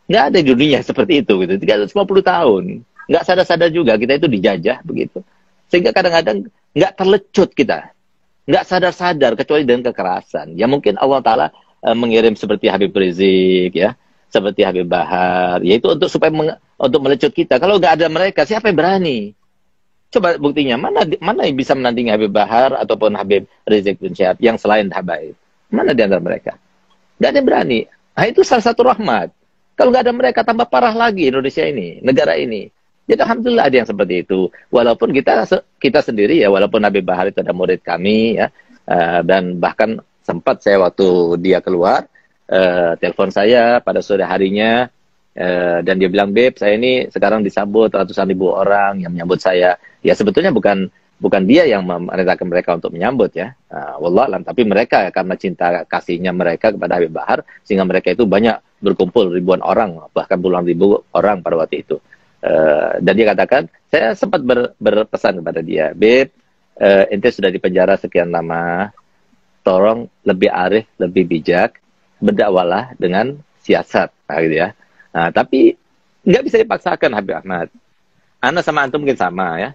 Nggak ada di dunia seperti itu gitu. 350 tahun. Nggak sadar-sadar juga kita itu dijajah begitu. Sehingga kadang-kadang nggak terlecut kita. Nggak sadar-sadar kecuali dengan kekerasan. Ya mungkin Allah Ta'ala mengirim seperti Habib Rizik ya, seperti Habib Bahar, yaitu untuk supaya untuk melecut kita. Kalau nggak ada mereka, siapa yang berani? Coba buktinya, mana yang bisa menandingi Habib Bahar ataupun Habib Rizik bin Syihab yang selain Habaib? Mana di antara mereka? Nggak ada yang berani. Nah, itu salah satu rahmat. Kalau nggak ada mereka, tambah parah lagi Indonesia ini, negara ini. Jadi alhamdulillah ada yang seperti itu. Walaupun kita sendiri ya, walaupun Habib Bahar itu ada murid kami ya, dan bahkan sempat saya waktu dia keluar, telepon saya pada sore harinya, dan dia bilang, Beb, saya ini sekarang disambut ratusan ribu orang yang menyambut saya. Ya sebetulnya bukan dia yang memerintahkan mereka untuk menyambut ya, wallahualam, tapi mereka karena cinta kasihnya mereka kepada Habib Bahar, sehingga mereka itu banyak berkumpul ribuan orang, bahkan puluhan ribu orang pada waktu itu. Dan dia katakan, saya sempat berpesan kepada dia, Beb, ente sudah di penjara sekian lama, tolong lebih arif, lebih bijak, berdakwalah dengan siasat, gitu ya. Nah, tapi nggak bisa dipaksakan Habib Ahmad. Ana sama antum mungkin sama ya,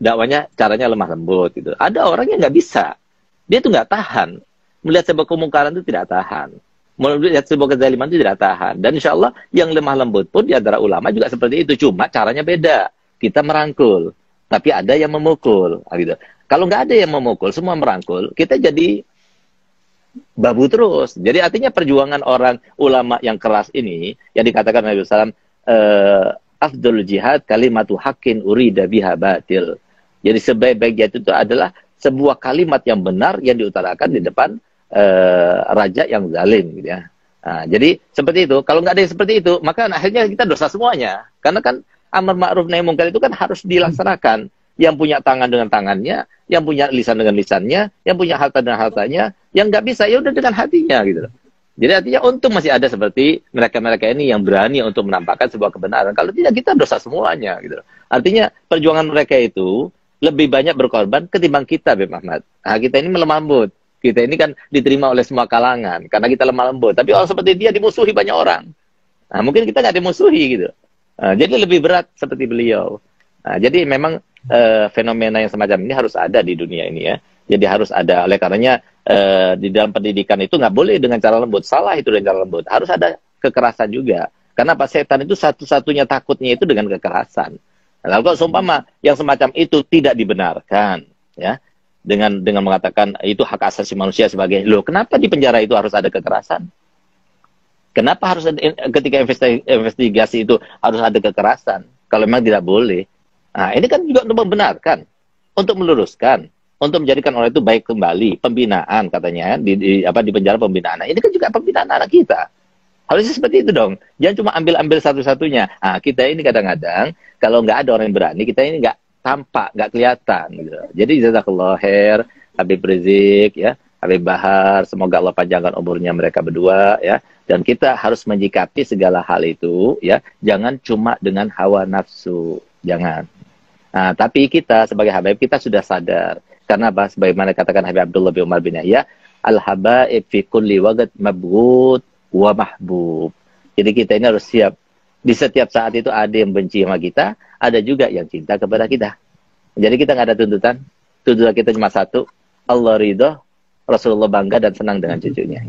dakwanya caranya lemah lembut gitu. Ada orang yang nggak bisa, dia tuh nggak tahan, melihat sebuah kemungkaran itu tidak tahan, melihat sebuah kezaliman itu tidak tahan. Dan insya Allah yang lemah lembut pun di antara ulama juga seperti itu, cuma caranya beda. Kita merangkul, tapi ada yang memukul gitu. Kalau nggak ada yang memukul, semua merangkul, kita jadi babu terus. Jadi artinya perjuangan orang ulama yang keras ini, yang dikatakan Nabi SAW, afdul jihad kalimatu haqqin urida biha batil. Jadi sebaik-baik jihad itu adalah sebuah kalimat yang benar yang diutarakan di depan raja yang zalim gitu ya. Nah, jadi seperti itu. Kalau nggak ada yang seperti itu, maka akhirnya kita dosa semuanya. Karena kan amar ma'ruf nahi munkar itu kan harus dilaksanakan. Yang punya tangan dengan tangannya, yang punya lisan dengan lisannya, yang punya harta dengan hartanya, yang nggak bisa ya udah dengan hatinya gitu loh. Jadi artinya untung masih ada seperti mereka-mereka ini yang berani untuk menampakkan sebuah kebenaran. Kalau tidak kita dosa semuanya gitu loh. Artinya perjuangan mereka itu lebih banyak berkorban ketimbang kita, Beb Ahmad. Nah, kita ini melemah lembut. Kita ini kan diterima oleh semua kalangan karena kita lemah lembut. Tapi orang seperti dia dimusuhi banyak orang. Nah, mungkin kita nggak dimusuhi gitu. Nah, jadi lebih berat seperti beliau. Nah, jadi memang fenomena yang semacam ini harus ada di dunia ini ya. Jadi harus ada. Oleh karenanya di dalam pendidikan itu nggak boleh dengan cara lembut. Salah itu dengan cara lembut. Harus ada kekerasan juga. Karena Pak setan itu satu-satunya takutnya itu dengan kekerasan. Nah, kalau seumpama yang semacam itu tidak dibenarkan, ya, dengan mengatakan itu hak asasi manusia sebagai, loh, kenapa di penjara itu harus ada kekerasan? Kenapa harus ada, ketika investigasi itu harus ada kekerasan? Kalau memang tidak boleh. Nah, ini kan juga untuk membenarkan, untuk meluruskan, untuk menjadikan orang itu baik kembali, pembinaan katanya di penjara pembinaan. Nah, ini kan juga pembinaan anak kita. Harusnya seperti itu dong. Jangan cuma ambil satu-satunya. Nah, kita ini kadang-kadang kalau nggak ada orang yang berani, kita ini nggak tampak, nggak kelihatan. Gitu. Jadi jazakallah khair, Habib Rizik, ya, Habib Bahar, semoga Allah panjangkan umurnya mereka berdua, ya. Dan kita harus menyikapi segala hal itu, ya. Jangan cuma dengan hawa nafsu, jangan. Nah, tapi kita sebagai habaib kita sudah sadar. Karena apa? Sebagaimana katakan Habib Abdullah bin Umar bin Yahya, al-habaib fi kulli waqt mabghud wa mahbub. Jadi kita ini harus siap. Di setiap saat itu ada yang benci sama kita, ada juga yang cinta kepada kita. Jadi kita nggak ada tuntutan. Tuntutan kita cuma satu, Allah ridho, Rasulullah bangga dan senang dengan cucunya.